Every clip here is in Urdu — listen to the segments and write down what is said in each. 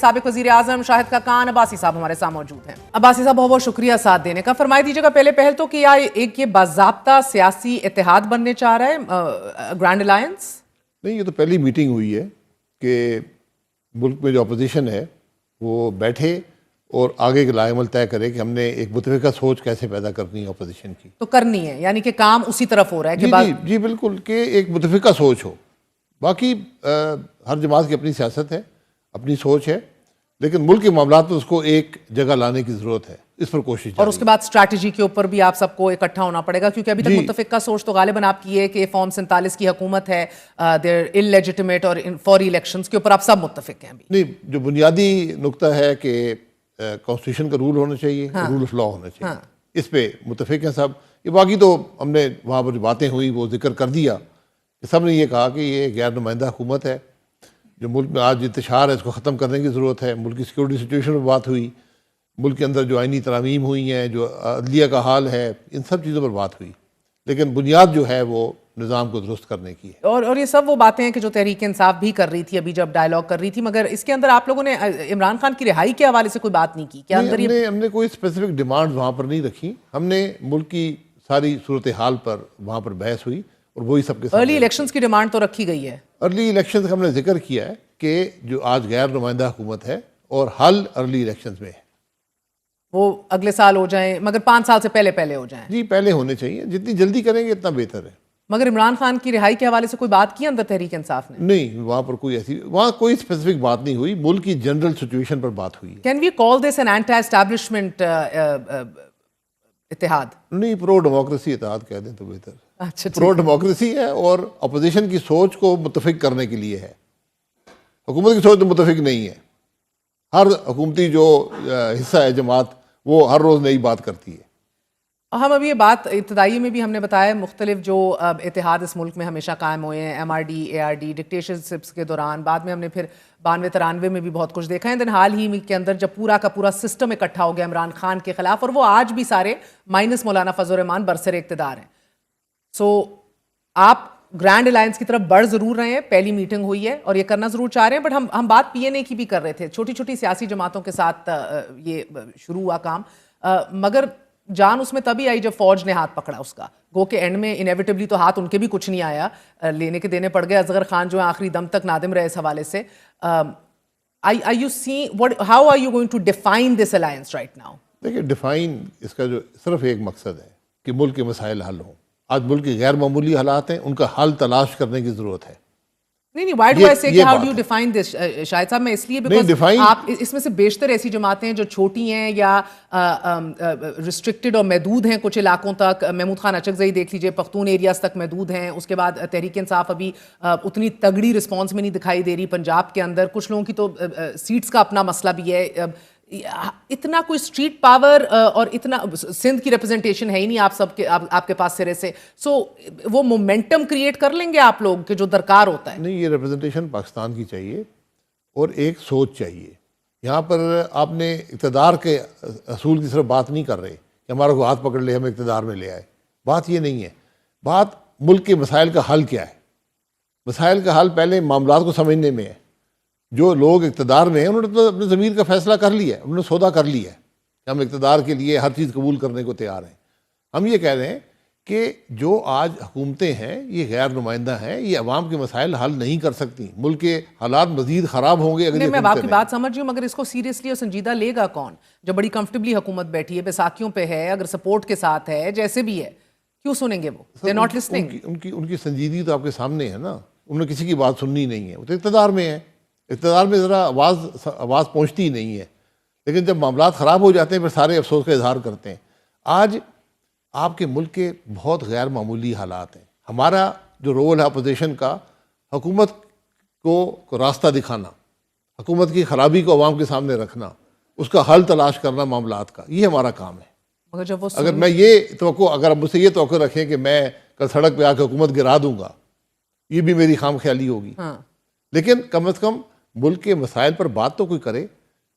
سابق وزیر اعظم شاہد خاقان عباسی صاحب ہمارے ساتھ موجود ہیں. عباسی صاحب بہت بہت شکریہ ساتھ دینے کا. فرمائی دیجیے گا پہلے پہل تو کہ ایک یہ باضابطہ سیاسی اتحاد بننے چاہ رہا ہے گرینڈ الائنس؟ نہیں، یہ تو پہلی میٹنگ ہوئی ہے کہ ملک میں جو اپوزیشن ہے وہ بیٹھے اور آگے کے لائے عمل طے کرے کہ ہم نے ایک متفقہ سوچ کیسے پیدا کرنی ہے اپوزیشن کی. تو کرنی ہے، یعنی کہ کام اسی طرف ہو رہا ہے کہ جی بالکل، کہ ایک متفقہ سوچ ہو. باقی ہر جماعت کی اپنی سیاست ہے، اپنی سوچ ہے، لیکن ملک کے معاملات میں اس کو ایک جگہ لانے کی ضرورت ہے. اس پر کوشش اور اس کے بعد اسٹریٹجی کے اوپر بھی آپ سب کو اکٹھا ہونا پڑے گا، کیونکہ ابھی تک متفقہ سوچ تو غالباً آپ کی ہے کہ فارم 47 کی حکومت ہے، دیر انلیجیٹمیٹ اور فور الیکشنز کے اوپر آپ سب متفق ہیں. نہیں، جو بنیادی نقطہ ہے کہ کانسٹیٹیوشن کا رول ہونا چاہیے، رول آف لا ہونا چاہیے، اس پہ متفق ہیں سب. یہ باقی تو ہم نے وہاں پر جو باتیں ہوئی وہ ذکر کر دیا کہ سب نے یہ کہا کہ یہ غیر نمائندہ حکومت ہے. جو ملک میں آج انتشار ہے اس کو ختم کرنے کی ضرورت ہے. ملک کی سیکورٹی سچویشن پر بات ہوئی، ملک کے اندر جو آئینی ترامیم ہوئی ہیں، جو عدلیہ کا حال ہے، ان سب چیزوں پر بات ہوئی، لیکن بنیاد جو ہے وہ نظام کو درست کرنے کی ہے. اور یہ سب وہ باتیں ہیں کہ جو تحریک انصاف بھی کر رہی تھی ابھی جب ڈائیلاگ کر رہی تھی، مگر اس کے اندر آپ لوگوں نے عمران خان کی رہائی کے حوالے سے کوئی بات نہیں کی کیا؟ ہم نے کوئی اسپیسیفک ڈیمانڈ وہاں پر نہیں رکھی. ہم نے ملک کی ساری صورتحال پر وہاں پر بحث ہوئی اور وہی سب کے ساتھ. ارلی الیکشنز کی ڈیمانڈ تو رکھی گئی ہے. ارلی الیکشنز کا ہم نے ذکر کیا ہے کہ جو آج غیر نمائندہ حکومت ہے اور حل ارلی الیکشنز میں ہے. وہ اگلے سال ہو جائیں، مگر 5 سال سے پہلے ہو جائیں. جی پہلے ہونے چاہیے، جتنی جلدی کریں گے اتنا بہتر ہے. مگر عمران خان کی رہائی کے حوالے سے کوئی بات کی اندر تحریک انصاف نے؟ نہیں، وہاں پر کوئی اسپیسیفک بات نہیں ہوئی. ملک کی جنرل سچویشن پر بات ہوئی ہے. Can we call this an anti establishment اتحاد؟ نہیں، پرو ڈیموکریسی اتحاد کہہ دیں تو بہتر. اچھا، پرو ڈیموکریسی ہے اور اپوزیشن کی سوچ کو متفق کرنے کے لیے ہے. حکومت کی سوچ تو متفق نہیں ہے. ہر حکومتی جو حصہ ہے جماعت وہ ہر روز نئی بات کرتی ہے. ہم ابھی یہ بات ابتدائی میں بھی ہم نے بتایا، مختلف جو اتحاد اس ملک میں ہمیشہ قائم ہوئے ہیں، MRD ARD ڈکٹیٹرشپس کے دوران، بعد میں ہم نے پھر 92-93 میں بھی بہت کچھ دیکھا ہے. دن حال ہی کے اندر جب پورا کا پورا سسٹم اکٹھا ہو گیا عمران خان کے خلاف، اور وہ آج بھی سارے مائنس مولانا فضل الرحمان برسر اقتدار ہیں. سو آپ گرینڈ الائنس کی طرف بڑھ ضرور رہے ہیں، پہلی میٹنگ ہوئی ہے اور یہ کرنا ضرور چاہ رہے ہیں، بٹ ہم بات PNA کی بھی کر رہے تھے. چھوٹی چھوٹی سیاسی جماعتوں کے ساتھ یہ شروع ہوا کام، مگر جان اس میں تبھی آئی جب فوج نے ہاتھ پکڑا اس کا. گو کہ اینڈ میں انیویٹبلی تو ہاتھ ان کے بھی کچھ نہیں آیا، لینے کے دینے پڑ گئے. اصغر خان جو ہے آخری دم تک نادم رہے اس حوالے سے. How are you going to define this alliance right now? دیکھیں، ڈیفائن اس کا جو صرف ایک مقصد ہے کہ ملک کے مسائل حل ہوں. آج ملک کے غیر معمولی حالات ہیں، ان کا حل تلاش کرنے کی ضرورت ہے. نہیں، why do I say کہ how do you define this؟ شاہد صاحب میں اس لیے بیکاز آپ اس میں سے بیشتر ایسی جماعتیں ہیں جو چھوٹی ہیں یا ریسٹرکٹڈ اور محدود ہیں کچھ علاقوں تک. محمود خان اچکزئی دیکھ لیجیے، پختون ایریاز تک محدود ہیں. اس کے بعد تحریک انصاف ابھی اتنی تگڑی رسپانس میں نہیں دکھائی دے رہی پنجاب کے اندر. کچھ لوگوں کی تو سیٹس کا اپنا مسئلہ بھی ہے. اتنا کوئی اسٹریٹ پاور اور اتنا سندھ کی ریپرزنٹیشن ہے ہی نہیں آپ کے پاس سرے سے. سو وہ مومنٹم کریٹ کر لیں گے آپ لوگ کہ جو درکار ہوتا ہے؟ نہیں، یہ ریپرزنٹیشن پاکستان کی چاہیے اور ایک سوچ چاہیے. یہاں پر آپ نے اقتدار کے اصول کی صرف بات نہیں کر رہے کہ ہمارا کو ہاتھ پکڑ لے ہم اقتدار میں لے آئے. بات یہ نہیں ہے. بات ملک کے مسائل کا حل کیا ہے. مسائل کا حل پہلے معاملات کو سمجھنے میں ہے. جو لوگ اقتدار میں ہیں انہوں نے تو اپنے ضمیر کا فیصلہ کر لیا ہے، انہوں نے سودا کر لیا ہے کہ ہم اقتدار کے لیے ہر چیز قبول کرنے کو تیار ہیں. ہم یہ کہہ رہے ہیں کہ جو آج حکومتیں ہیں یہ غیر نمائندہ ہیں، یہ عوام کے مسائل حل نہیں کر سکتی. ملک کے حالات مزید خراب ہوں گے اگر. میں آپ کی بات سمجھ رہی ہوں، مگر اس کو سیریسلی اور سنجیدہ لے گا کون؟ جب بڑی کمفرٹیبلی حکومت بیٹھی ہے، بیساکھیوں پہ ہے، اگر سپورٹ کے ساتھ ہے، جیسے بھی ہے، کیوں سنیں گے وہ؟ They're not listening. ان کی سنجیدگی تو آپ کے سامنے ہے نا. انہوں نے کسی کی بات سننی نہیں ہے. وہ تو اقتدار میں ہے. اقتدار میں ذرا آواز پہنچتی ہی نہیں ہے. لیکن جب معاملات خراب ہو جاتے ہیں پھر سارے افسوس کا اظہار کرتے ہیں. آج آپ کے ملک کے بہت غیر معمولی حالات ہیں. ہمارا جو رول ہے اپوزیشن کا، حکومت کو راستہ دکھانا، حکومت کی خرابی کو عوام کے سامنے رکھنا، اس کا حل تلاش کرنا معاملات کا، یہ ہمارا کام ہے. اگر میں یہ توقع، اگر آپ مجھ سے یہ توقع رکھیں کہ میں کل سڑک پہ آ کے حکومت گرا دوں گا، یہ بھی میری خام خیالی ہوگی. لیکن کم از کم ملک کے مسائل پر بات تو کوئی کرے،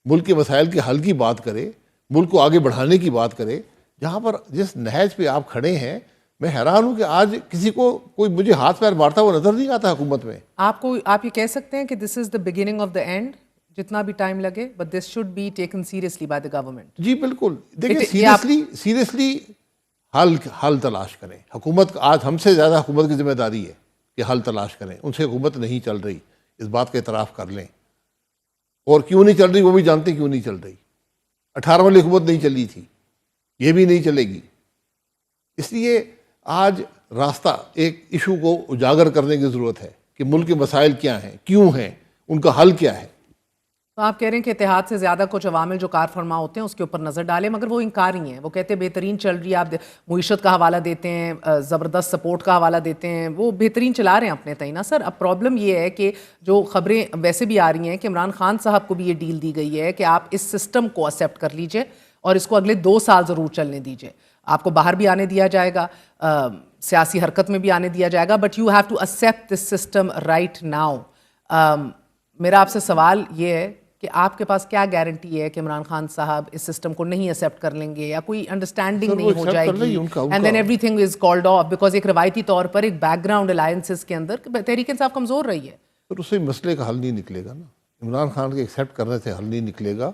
ملک کے مسائل کے حل کی بات کرے، ملک کو آگے بڑھانے کی بات کرے. جہاں پر جس نہج پہ آپ کھڑے ہیں، میں حیران ہوں کہ آج کسی کو کوئی مجھے ہاتھ پیر مارتا ہوا نظر نہیں آتا حکومت میں. آپ یہ کہہ سکتے ہیں کہ this is the beginning of the end, جتنا بھی ٹائم لگے but this should be taken seriously by the government. جی بالکل. دیکھیں سیریسلی حل تلاش کریں. حکومت آج ہم سے زیادہ حکومت کی ذمہ داری ہے کہ حل تلاش کریں. ان سے حکومت نہیں چل رہی, اس بات کا اعتراف کر لیں. اور کیوں نہیں چل رہی وہ بھی جانتے کیوں نہیں چل رہی. 18 والی حکومت نہیں چلی تھی, یہ بھی نہیں چلے گی. اس لیے آج راستہ ایک ایشو کو اجاگر کرنے کی ضرورت ہے کہ ملک کے مسائل کیا ہیں, کیوں ہیں, ان کا حل کیا ہے. تو آپ کہہ رہے ہیں کہ اتحاد سے زیادہ کچھ عوامل جو کار فرما ہوتے ہیں اس کے اوپر نظر ڈالیں, مگر وہ انکاری ہیں. وہ کہتے ہیں بہترین چل رہی ہے, آپ معیشت کا حوالہ دیتے ہیں, زبردست سپورٹ کا حوالہ دیتے ہیں, وہ بہترین چلا رہے ہیں اپنے تئیں نا سر. اب پرابلم یہ ہے کہ جو خبریں ویسے بھی آ رہی ہیں کہ عمران خان صاحب کو بھی یہ ڈیل دی گئی ہے کہ آپ اس سسٹم کو ایکسیپٹ کر لیجئے اور اس کو اگلے 2 سال ضرور چلنے دیجئے. آپ کو باہر بھی آنے دیا جائے گا, سیاسی حرکت میں بھی آنے دیا جائے گا, but you have to accept this system right now. میرا آپ سے سوال یہ ہے کہ آپ کے پاس کیا گارنٹی ہے کہ عمران خان صاحب اس سسٹم کو نہیں ایکسیپٹ کر لیں گے یا کوئی انڈرسٹینڈنگ نہیں ہو جائے گی and then everything is called off, because ایک روایتی طور پر ایک بیک گراؤنڈ الائنسز کے اندر تحریک انصاف کمزور رہی ہے. تو اس سے مسئلے کا حل نہیں نکلے گا نا. عمران خان کے ایکسیپٹ کرنے سے حل نہیں نکلے گا.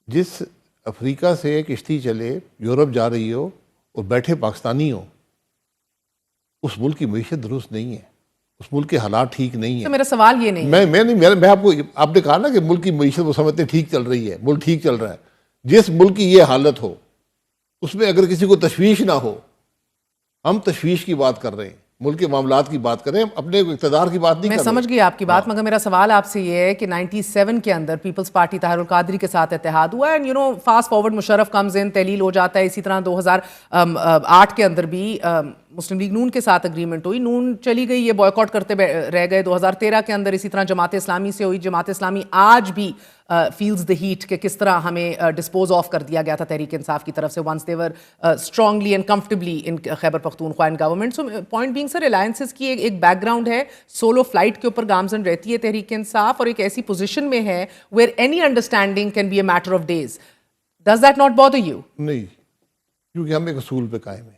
جس افریقہ سے کشتی چلے یورپ جا رہی ہو اور بیٹھے پاکستانی ہو, اس ملک کی معیشت درست نہیں ہے, اس ملک کے حالات ٹھیک نہیں ہیں. میرا سوال یہ نہیں میں آپ نے کہا نا کہ ملک کی معیشت وہ سمجھتے ٹھیک چل رہی ہے, ملک ٹھیک چل رہا ہے. جس ملک کی یہ حالت ہو اس میں اگر کسی کو تشویش نہ ہو, ہم تشویش کی بات کر رہے ہیں, ملک کے معاملات کی بات کر رہے ہیں, اپنے اقتدار کی بات نہیں کر رہے. میں سمجھ گئی آپ کی بات, مگر میرا سوال آپ سے یہ ہے کہ 97 کے اندر پیپلز پارٹی طاہر القادری کے ساتھ اتحاد ہوا and fast forward Musharraf comes in, تحلیل ہو جاتا ہے. اسی طرح 2008 کے اندر بھی مسلم لیگ نون کے ساتھ اگریمنٹ ہوئی, نون چلی گئی, یہ بوائیکاٹ کرتے رہ گئے. 2013 کے اندر اسی طرح جماعت اسلامی سے ہوئی. جماعت اسلامی آج بھی فیلز دا ہیٹ کہ کس طرح ہمیں ڈسپوز آف کر دیا گیا تھا تحریک انصاف کی طرف سے once they were strongly and comfortably in Khyber Pakhtunkhwa in government. So point being sir, alliances کی ایک بیک گراؤنڈ ہے, سولو فلائٹ کے اوپر گامزن رہتی ہے تحریک انصاف, اور ایک ایسی پوزیشن میں ہے where any understanding can be a matter of days. Does that not bother you? نہیں, کیونکہ ہم ایک اصول پہ قائم ہیں.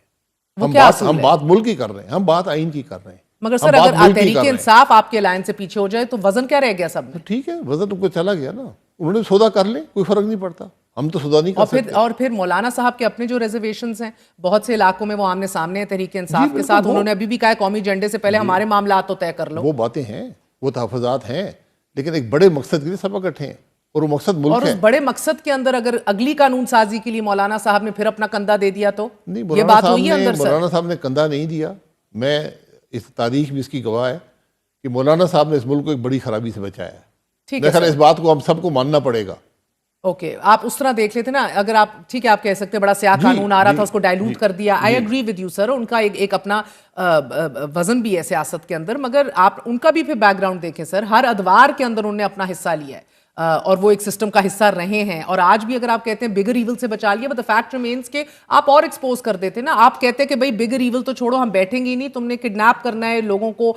ہم بات ملک کی کر رہے ہیں, ہم بات آئین کی کر رہے ہیں. مگر سر اگر تحریک انصاف آپ کے الائنس سے پیچھے ہو جائے تو وزن کیا رہ گیا سب میں؟ ٹھیک ہے, وزن کو چلا گیا نا, انہوں نے سودا کر لیں, کوئی فرق نہیں پڑتا. ہم تو سودا نہیں کر سکتے. اور پھر مولانا صاحب کے اپنے جو ریزرویشنز ہیں بہت سے علاقوں میں, وہ آمنے سامنے ہیں تحریک انصاف کے ساتھ. انہوں نے ابھی بھی کہا قومی ایجنڈے سے پہلے ہمارے معاملات تو طے کر لو. وہ باتیں ہیں, وہ تحفظات ہیں, لیکن ایک بڑے مقصد کے لیے سب اکٹھے ہیں, اور وہ مقصد ملک ہے. اور اس بڑے مقصد کے اندر اگر اگلی قانون سازی کے لیے مولانا صاحب نے پھر اپنا کندھا دے دیا تو یہ بات ہوئی ہے اندر سر؟ مولانا صاحب نے کندھا نہیں دیا. میں اس تاریخ بھی اس کی گواہ ہے کہ مولانا صاحب نے اس ملک کو ایک بڑی خرابی سے بچایا ہے. میرے خیال اس بات کو ہم سب کو ماننا پڑے گا. اوکے, آپ اس طرح دیکھ لیتے نا, اگر آپ ٹھیک ہے آپ کہہ سکتے بڑا سیاہ قانون آ رہا تھا اس کو ڈائلوٹ کر دیا. I agree with you sir, ان کا ایک اپنا وزن بھی ہے سیاست کے اندر, مگر آپ ان کا بھی پھر بیک گراؤنڈ دیکھیں سر, ہر ادوار کے اندر انہوں نے اپنا حصہ لیا ہے اور وہ ایک سسٹم کا حصہ رہے ہیں. اور آج بھی اگر آپ کہتے ہیں بگر ایول سے بچا لیا, بٹ دا فیکٹ ریمینز کہ آپ اور ایکسپوز کر دیتے نا. آپ کہتے ہیں کہ بھائی بگر ایول تو چھوڑو, ہم بیٹھیں گے ہی نہیں, تم نے کڈنیپ کرنا ہے, لوگوں کو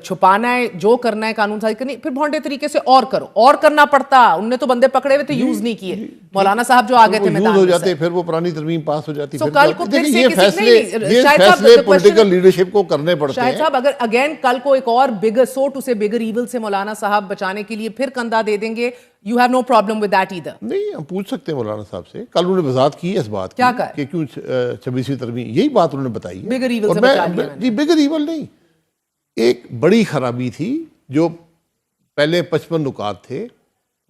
چھپانا ہے, جو کرنا ہے قانون سازی کرنی, پھر بھونڈے طریقے سے اور کرو. اور کرنا پڑتا, ان نے تو بندے پکڑے ہوئے تھے, یوز نہیں کیے. مولانا صاحب جو آگے تھے میدان ہو جاتے, پھر وہ پرانی ترمیم پاس ہو جاتی. کل کو پھر سے یہ فیصلے پولیٹیکل لیڈرشپ کو کرنے پڑتے ہیں. شاہد صاحب اگر اگین کل کو ایک اور بگر سو ٹو سے بگر ایول سے مولانا صاحب بچانے کے لیے پھر کندھا دے دیں گے, you have no problem with that either. نہیں, ہم پوچھ سکتے ہیں مولانا صاحب سے. کل انہوں نے وضاحت کی ہے اس بات کی کہ کیوں 26ویں ترمیم, یہی بات انہوں نے بتائی ہے. بگر ایول سے بچا لیا. جی بگر ایول نہیں, ایک بڑی خرابی تھی جو پہلے 55 نکات تھے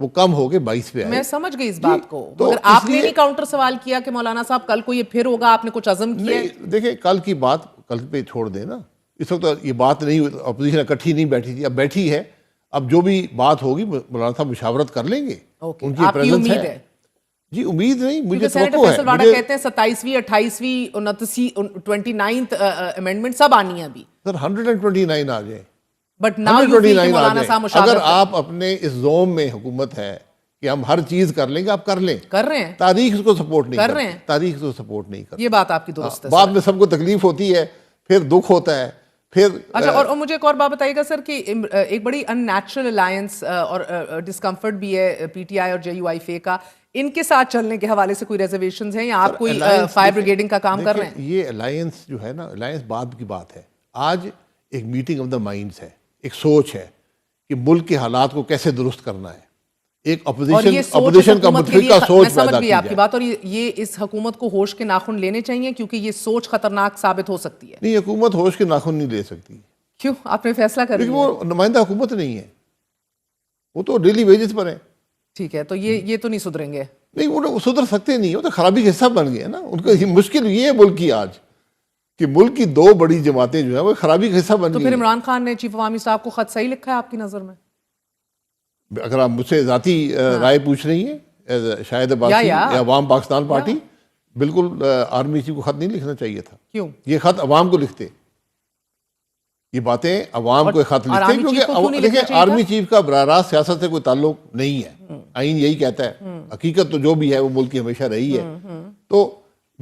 وہ کم ہو کے 22 پہ آئے. میں سمجھ گئی اس بات کو, مگر آپ نے نہیں کاؤنٹر سوال کیا کہ مولانا صاحب کل کو یہ پھر ہوگا, آپ نے کچھ عزم کیا ہے؟ دیکھیں کل کی بات کل پہ چھوڑ دیں نا, اس وقت یہ بات نہیں, اپوزیشن اکٹھی نہیں بیٹھی تھی, اب بیٹھی ہے. اب جو بھی بات ہوگی مولانا صاحب مشاورت کر لیں گے. ان کی پریزنس ہے. جی امید نہیں, مجھے توقع ہے. واڈا کہتے ہیں 27ویں 28ویں 29th امینڈمنٹ سب آنی ہے ابھی. سر 129 آ جائیں, بٹ ناؤ یو فیل کہ مولانا صاحب مشاورت. اگر آپ اپنے اس زوم میں حکومت ہے کہ ہم ہر چیز کر لیں گے, آپ کر لیں. کر رہے ہیں, تاریخ اس کو سپورٹ نہیں کر رہے ہیں, تاریخ اس کو سپورٹ نہیں کرتی. یہ بات آپ کی درست ہے. بعد میں سب کو تکلیف ہوتی ہے, پھر دکھ ہوتا ہے, پھر. اچھا, اور مجھے ایک اور بات بتائیے گا سر کہ ایک بڑی ان نیچرل الائنس اور ڈسکمفرٹ بھی ہے پی ٹی آئی اور جے یو آئی فے کا, ان کے ساتھ چلنے کے حوالے سے کوئی ریزرویشنز ہیں یا آپ کوئی فائر بریگیڈنگ کا کام کر رہے ہیں؟ یہ الائنس جو ہے نا, الائنس بعد کی بات ہے. آج ایک میٹنگ آف دا مائنڈس ہے, ایک سوچ ہے کہ کہ ملک کے حالات کو کیسے درست کرنا ہے، ایک اور یہ اپوزیشن کا متفقہ سوچ میں سمجھ پیدا گئی کی آپ کی جائے۔ بات، اور یہ اس حکومت کو ہوش کے ناخن لینے چاہیے کیونکہ یہ سوچ خطرناک ثابت ہو سکتی ہے۔ نہیں، حکومت ہوش کے ناخن نہیں لے سکتی، کیوں؟ آپ نے فیصلہ کر کیونکہ لیا؟ وہ نمائندہ حکومت نہیں ہے، وہ تو ڈیلی ویجز پر ہے۔ ٹھیک ہے، تو یہ تو نہیں سدھریں گے؟ نہیں، وہ سدھر سکتے نہیں، وہ تو خرابی کا حصہ بن گئے نا۔ ان کا مشکل یہ ہے ملک کی آج کہ ملک کی دو بڑی جماعتیں جو ہیں وہ خرابی کا حصہ بن تو گئی پھر ہیں۔ عمران خان نے چیف عوامی صاحب کو خط صحیح لکھا ہے آپ کی نظر میں؟ اگر آپ مجھ سے ذاتی رائے پوچھ رہی ہیں، شاہد عباسی یا عوام پاکستان پارٹی، بالکل آرمی چیف کو خط نہیں لکھنا چاہیے تھا۔ کیوں؟ یہ خط عوام کو لکھتے، یہ باتیں عوام کو خط لکھتے، آرمی چیف کو کیوں کیونکہ نہیں دیکھیں لکھنا چاہیے آرمی چیف کا براہ راست سیاست سے کوئی تعلق نہیں ہے، آئین یہی کہتا ہے، حقیقت تو جو بھی ہے وہ ملک کی ہمیشہ رہی ہے۔ تو